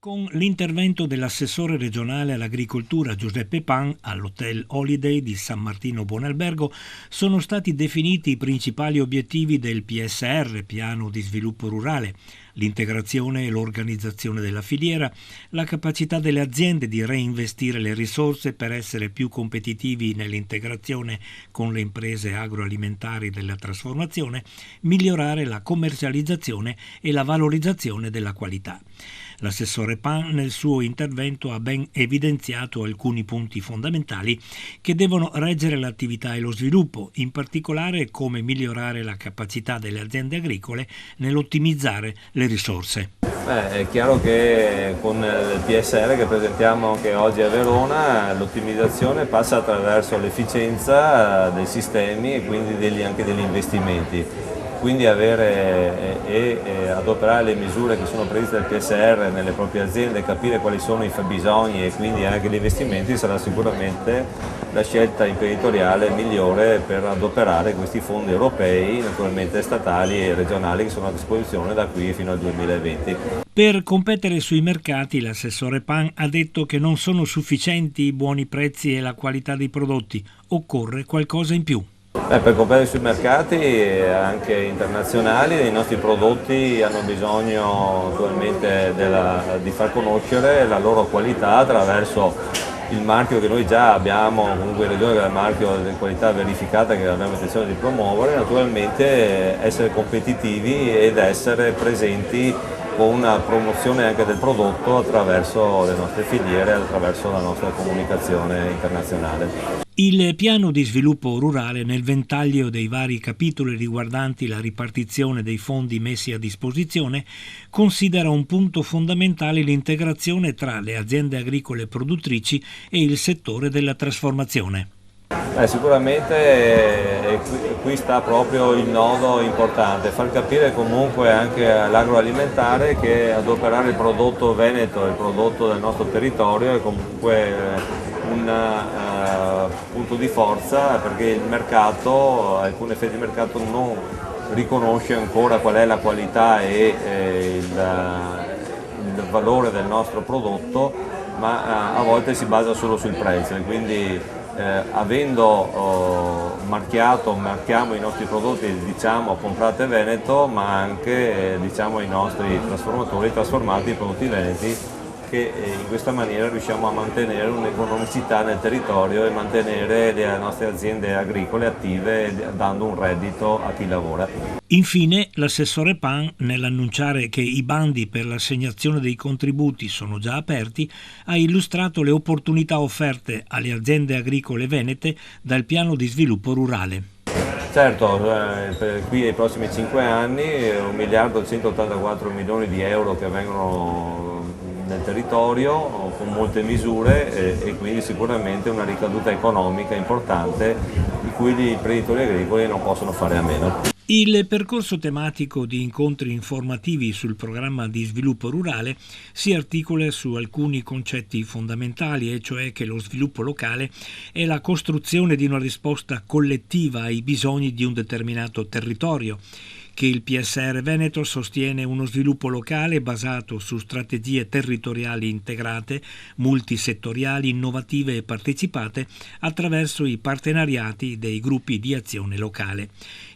Con l'intervento dell'assessore regionale all'agricoltura Giuseppe Pan all'Hotel Holiday di San Martino Buonalbergo sono stati definiti i principali obiettivi del PSR, Piano di Sviluppo Rurale, l'integrazione e l'organizzazione della filiera, la capacità delle aziende di reinvestire le risorse per essere più competitivi nell'integrazione con le imprese agroalimentari della trasformazione, migliorare la commercializzazione e la valorizzazione della qualità. L'assessore Pan nel suo intervento ha ben evidenziato alcuni punti fondamentali che devono reggere l'attività e lo sviluppo, in particolare come migliorare la capacità delle aziende agricole nell'ottimizzare le risorse. È chiaro che con il PSR che presentiamo anche oggi a Verona l'ottimizzazione passa attraverso l'efficienza dei sistemi e quindi anche degli investimenti. Quindi avere e adoperare le misure che sono previste dal PSR nelle proprie aziende, capire quali sono i fabbisogni e quindi anche gli investimenti sarà sicuramente la scelta imprenditoriale migliore per adoperare questi fondi europei, naturalmente statali e regionali, che sono a disposizione da qui fino al 2020. Per competere sui mercati, l'assessore Pan ha detto che non sono sufficienti i buoni prezzi e la qualità dei prodotti, occorre qualcosa in più. Per competere sui mercati anche internazionali i nostri prodotti hanno bisogno naturalmente di far conoscere la loro qualità attraverso il marchio che noi già abbiamo, comunque in regione che è il marchio di qualità verificata che abbiamo intenzione di promuovere, naturalmente essere competitivi ed essere presenti con una promozione anche del prodotto attraverso le nostre filiere, attraverso la nostra comunicazione internazionale. Il piano di sviluppo rurale, nel ventaglio dei vari capitoli riguardanti la ripartizione dei fondi messi a disposizione, considera un punto fondamentale l'integrazione tra le aziende agricole produttrici e il settore della trasformazione. Sicuramente qui sta proprio il nodo importante, far capire comunque anche all'agroalimentare che adoperare il prodotto veneto, il prodotto del nostro territorio è comunque un punto di forza, perché il mercato, alcune fedi di mercato non riconosce ancora qual è la qualità e il valore del nostro prodotto, ma a volte si basa solo sul prezzo e quindi marchiamo i nostri prodotti, diciamo comprate Veneto, ma anche diciamo ai nostri trasformatori trasformati i prodotti veneti, che in questa maniera riusciamo a mantenere un'economicità nel territorio e mantenere le nostre aziende agricole attive dando un reddito a chi lavora. Infine, l'assessore Pan, nell'annunciare che i bandi per l'assegnazione dei contributi sono già aperti, ha illustrato le opportunità offerte alle aziende agricole venete dal piano di sviluppo rurale. Certo, per qui ai prossimi 5 anni 1.184 milioni di euro che vengono nel territorio con molte misure e quindi sicuramente una ricaduta economica importante di cui gli imprenditori agricoli non possono fare a meno. Il percorso tematico di incontri informativi sul programma di sviluppo rurale si articola su alcuni concetti fondamentali, e cioè che lo sviluppo locale è la costruzione di una risposta collettiva ai bisogni di un determinato territorio, che il PSR Veneto sostiene uno sviluppo locale basato su strategie territoriali integrate, multisettoriali, innovative e partecipate attraverso i partenariati dei gruppi di azione locale.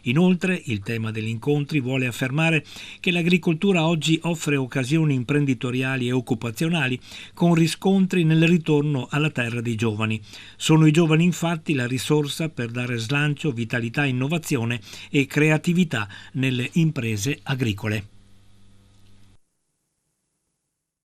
Inoltre, il tema degli incontri vuole affermare che l'agricoltura oggi offre occasioni imprenditoriali e occupazionali con riscontri nel ritorno alla terra dei giovani. Sono i giovani infatti la risorsa per dare slancio, vitalità, innovazione e creatività nelle imprese agricole.